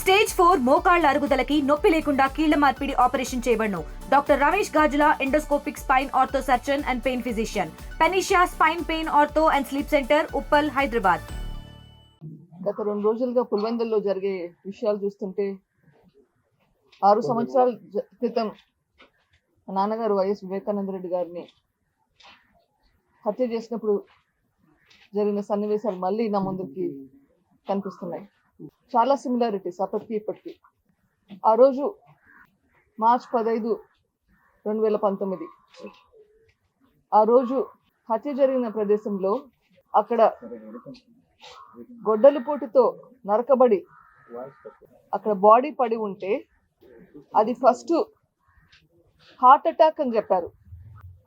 Stage 4 మోకాళ్ల అరుగుదలకి నొప్పి లేకుండా కీళ్ల మార్పిడి ఆపరేషన్ చేయబడును. Doctor Ramesh Gajula, endoscopic spine ortho surgeon and pain physician, పెనిషియా spine pain ortho and sleep centre, Uppal, Hyderabad. గత 2 రోజులుగా పులివెందుల్లో జరిగే విషయాలు చూస్తుంటే 6 సంవత్సరాల క్రితం నాన్నగారు వైఎస్ వివేకానంద రెడ్డి గారిని హత్య చేసినప్పుడు జరిగిన సన్నివేశాలు మళ్ళీ నా ముందుకి కనిపిస్తున్నాయి. చాలా సిమిలారిటీస్ అప్పటికి ఇప్పటికి. ఆ రోజు మార్చ్ 15, 2019 ఆ రోజు హత్య జరిగిన ప్రదేశంలో అక్కడ గొడ్డలి పోటుతో నరకబడి అక్కడ బాడీ పడి ఉంటే అది ఫస్ట్ హార్ట్ అటాక్ అని చెప్పారు.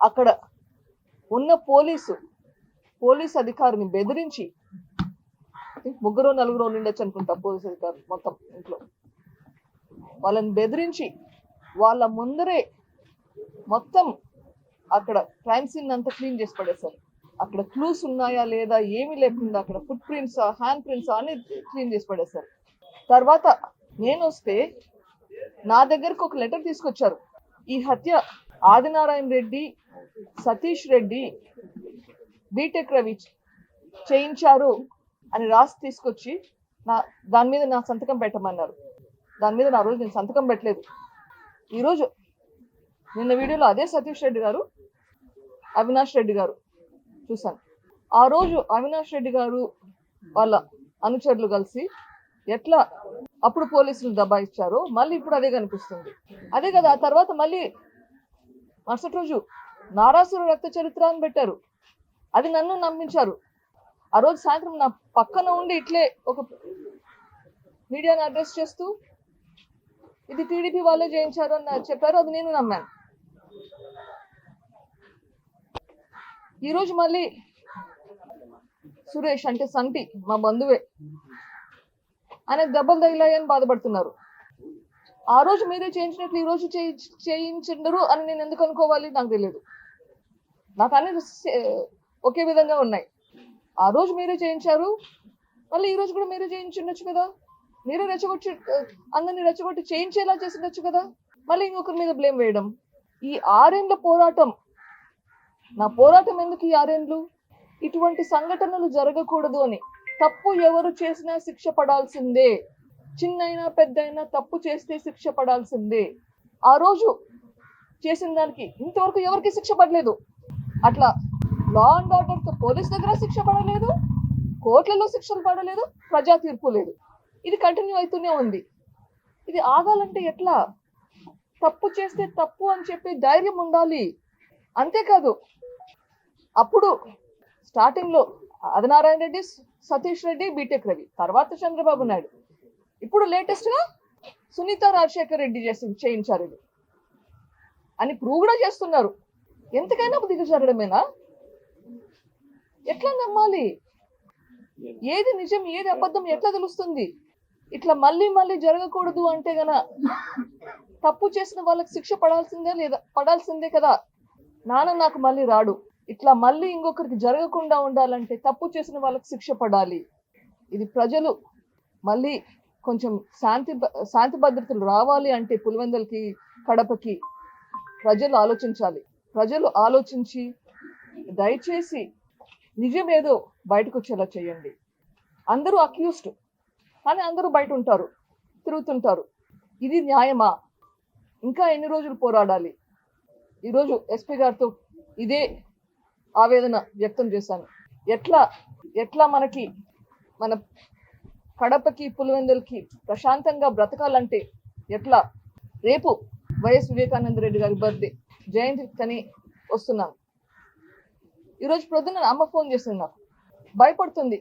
అక్కడ ఉన్న పోలీస్ అధికారిని బెదిరించి, 3-4 ఉండొచ్చు అనుకుంటా పోలీస్ అధికారులు మొత్తం ఇంట్లో, వాళ్ళని బెదిరించి వాళ్ళ ముందరే మొత్తం అక్కడ క్రైమ్ సీన్ అంతా క్లీన్ చేసి పడేశారు. అక్కడ క్లూస్ ఉన్నాయా లేదా ఏమీ లేకుండా అక్కడ ఫుట్ ప్రింట్స్, హ్యాండ్ ప్రింట్స్ అన్ని క్లీన్ చేసి పడేశారు. తర్వాత నేను వస్తే నా దగ్గరకు ఒక లెటర్ తీసుకొచ్చారు. ఈ హత్య ఆదినారాయణ రెడ్డి, సతీష్ రెడ్డి, బీటెక్ రవి చేయించారు అని రాసి తీసుకొచ్చి దాని మీద నా సంతకం పెట్టమన్నారు. దాని మీద నా రోజు నేను సంతకం పెట్టలేదు. ఈరోజు నిన్న వీడియోలో అదే సతీష్ రెడ్డి గారు, అవినాష్ రెడ్డి గారు చూశాను. ఆ రోజు అవినాష్ రెడ్డి గారు వాళ్ళ అనుచరులు కలిసి ఎట్లా అప్పుడు పోలీసులు దబాయిచ్చారో మళ్ళీ ఇప్పుడు అదే కనిపిస్తుంది. అదే కదా, ఆ తర్వాత మళ్ళీ మరుసటి రోజు నారాసుర రక్త చరిత్ర అని పెట్టారు. అది నన్ను నమ్మించారు. ఆ రోజు సాయంత్రం నా పక్కన ఉండి ఇట్లే ఒక మీడియాని అడ్రస్ చేస్తూ ఇది టీడీపీ వాళ్ళే చేయించారు అని చెప్పారు. అది నేను నమ్మాను. ఈరోజు మళ్ళీ సురేష్ అంటే సంటి మా బంధువే, ఆయన దెబ్బలు తగిలాయని బాధపడుతున్నారు. ఆ రోజు మీరే చేయించినట్లు ఈ రోజు చేయించండరు అని నేను ఎందుకు అనుకోవాలి నాకు తెలియదు. నాకు అన్ని ఒకే విధంగా ఉన్నాయి. ఆ రోజు మీరే చేయించారు, మళ్ళీ ఈ రోజు కూడా మీరే చేయించుండొచ్చు కదా. మీరే రెచ్చగొట్టి అందరినీ రెచ్చగొట్టి చేయించేలా చేసిండొచ్చు కదా. మళ్ళీ ఇంకొకరి మీద బ్లేమ్ వేయడం. ఈ 6 ఏళ్ల పోరాటం, నా పోరాటం ఎందుకు ఈ 6 ఏళ్ళు? ఇటువంటి సంఘటనలు జరగకూడదు అని. తప్పు ఎవరు చేసినా శిక్ష పడాల్సిందే. చిన్నైనా పెద్దయినా తప్పు చేస్తే శిక్ష పడాల్సిందే. ఆ రోజు చేసిన దానికి ఇంతవరకు ఎవరికి శిక్ష పడలేదు. అట్లా లా అండ్ ఆర్డర్తో పోలీస్ దగ్గర శిక్ష పడలేదు, కోర్టులలో శిక్షలు పడలేదు, ప్రజా తీర్పు లేదు. ఇది కంటిన్యూ అవుతూనే ఉంది. ఇది ఆగాలంటే ఎట్లా? తప్పు చేస్తే తప్పు అని చెప్పి ధైర్యం ఉండాలి. అంతేకాదు, అప్పుడు స్టార్టింగ్లో ఆదినారాయణ రెడ్డి, సతీష్ రెడ్డి, బీటెక్ రవి, తర్వాత చంద్రబాబు నాయుడు, ఇప్పుడు లేటెస్ట్గా సునీత రాజశేఖర్ రెడ్డి చేయించారు ఇది అని ప్రూవ్ కూడా చేస్తున్నారు. ఎంతకైనా దిగజారడమేనా? ఎట్లా నమ్మాలి? ఏది నిజం ఏది అబద్ధం ఎట్లా తెలుస్తుంది? ఇట్లా మళ్ళీ మళ్ళీ జరగకూడదు అంటే గన తప్పు చేసిన వాళ్ళకి శిక్ష పడాల్సిందే కదా. నాకు మళ్ళీ రాడు. ఇట్లా మళ్ళీ ఇంకొకరికి జరగకుండా ఉండాలంటే తప్పు చేసిన వాళ్ళకి శిక్ష పడాలి. ఇది ప్రజలు మళ్ళీ కొంచెం శాంతి భద్రతలు రావాలి అంటే పులివెందులకి, కడపకి ప్రజలు ఆలోచించాలి. ప్రజలు ఆలోచించి దయచేసి నిజమేదో బయటకు వచ్చేలా చేయండి. అందరూ అక్యూస్డ్, కానీ అందరూ బయట ఉంటారు, తిరుగుతుంటారు. ఇది న్యాయమా? ఇంకా ఎన్ని రోజులు పోరాడాలి? ఈరోజు ఎస్పీ గారితో ఇదే ఆవేదన వ్యక్తం చేశాను. ఎట్లా మన కడపకి, పులివెందులకి ప్రశాంతంగా బ్రతకాలంటే ఎట్లా? రేపు వైఎస్ వివేకానంద రెడ్డి గారి బర్త్డే జయంతి కని వస్తున్నాను. ఈరోజు ప్రొద్దున అమ్మ ఫోన్ చేసింది, నాకు భయపడుతుంది.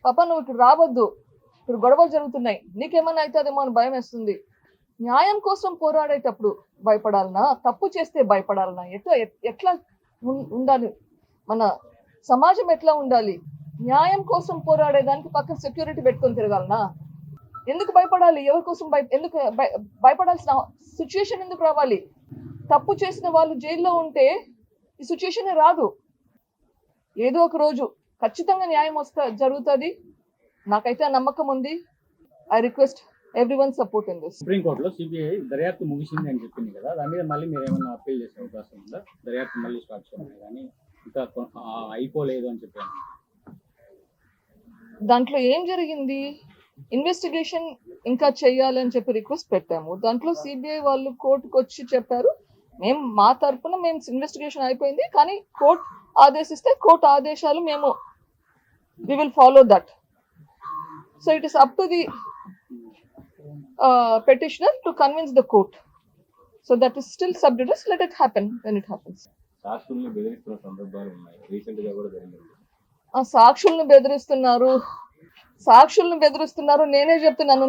పాప నువ్వు ఇప్పుడు రావద్దు, ఇప్పుడు గొడవలు జరుగుతున్నాయి, నీకేమన్నా అవుతుందేమో అని భయం వేస్తుంది. న్యాయం కోసం పోరాడేటప్పుడు భయపడాలనా? తప్పు చేస్తే భయపడాలనా? ఎట్లా ఉండాలి? మన సమాజం ఎట్లా ఉండాలి? న్యాయం కోసం పోరాడేదానికి పక్కన సెక్యూరిటీ పెట్టుకొని తిరగాలనా? ఎందుకు భయపడాలి? ఎవరి కోసం ఎందుకు భయపడాల్సిన సిచ్యుయేషన్ ఎందుకు రావాలి? తప్పు చేసిన వాళ్ళు జైల్లో ఉంటే ఈ సిచ్యుయేషన్ రాదు. ఏదో ఒక రోజు ఖచ్చితంగా న్యాయం జరుగుతుంది. నాకైతే నమ్మకం ఉంది. I request everyone's support in this. సుప్రీంకోర్టులో సిబిఐ దర్యాప్తు ముగిసింది అని చెప్పింది కదా, దాని మీద మళ్ళీ మీరు ఏమైనా అప్పీల్ చేసే అవకాశం ఉందా? దర్యాప్తు మళ్ళీ స్టార్ట్ చేయాలి కానీ ఇంకా అయిపోలేదు అని చెప్పాను. దాంట్లో ఏం జరిగింది, ఇన్వెస్టిగేషన్ ఇంకా చెయ్యాలని చెప్పి రిక్వెస్ట్ పెట్టాము. దాంట్లో సిబిఐ వాళ్ళు కోర్టుకు వచ్చి చెప్పారు, మేము మా తరపున మేము ఇన్వెస్టిగేషన్ అయిపోయింది, కానీ కోర్టు ఆదేశిస్తే కోర్టు ఆదేశాలు మేము we will follow that. So it is up to the petitioner to convince the court. So that is still sub judice. Let it happen when it happens. సాక్షుల్ని బెదిరిస్తున్న సందర్భాలు ఉన్నాయి, రీసెంట్ గా కూడా జరిగింది. సాక్షులను బెదిరిస్తున్నారు. నేనే చెప్తున్నాను,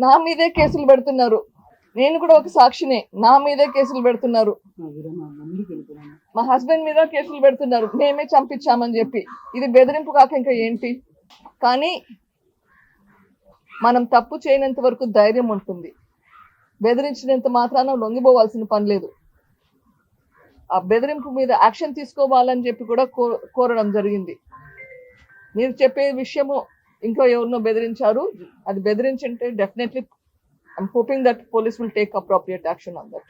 నా మీదే కేసులు పెడుతున్నారు. నేను కూడా ఒక సాక్షినే, నా మీదే కేసులు పెడుతున్నారు. మా హస్బెండ్ మీద కేసులు పెడుతున్నారు, మేమే చంపించామని చెప్పి. ఇది బెదిరింపు కాక ఇంకా ఏంటి? కానీ మనం తప్పు చేయనంత వరకు ధైర్యం ఉంటుంది. బెదిరించినంత మాత్రాన లొంగిపోవాల్సిన పని లేదు. ఆ బెదిరింపు మీద యాక్షన్ తీసుకోవాలని చెప్పి కూడా కోరడం జరిగింది. మీరు చెప్పే విషయము ఇంకా ఎవరినో బెదిరించారు, అది బెదిరించింటే definitely I'm hoping that police will take appropriate action on that.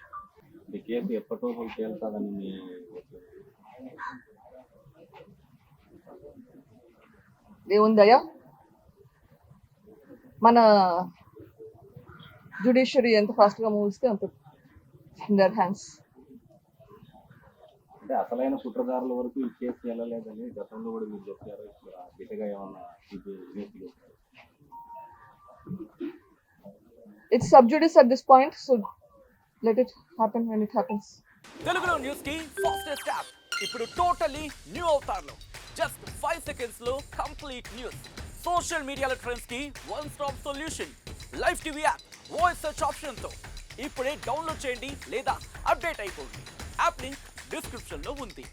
ఈ కేసు ఎప్పటికో తేలుతుందని ఏముందయ్యా, మన జ్యుడిషియరీ ఎంత ఫాస్ట్ గా మూవిస్తే అంత ఇన్ దర్ హ్యాండ్స్. అంటే అసలైన కుట్రదారుల వరకు ఈ కేసు వెళ్ళలేదని గతంలో కూడా మీరు చెప్పారు. దిశగా ఏమన్నా It's sub judice at this point, so let it happen when it happens. తెలుగులో న్యూస్ కి ఫాస్టెస్ట్ యాప్ ఇప్పుడు టోటలీ న్యూ అవతార్లో జస్ట్ 5 సెకండ్స్ లో కంప్లీట్ న్యూస్. సోషల్ మీడియాలో ట్రెండ్స్ కి one stop solution. Live TV app voice search option తో ఇప్పుడే download చేయండి లేదా అప్డేట్ అయిపోండి. యాప్ లింక్ డిస్క్రిప్షన్ లో ఉంది.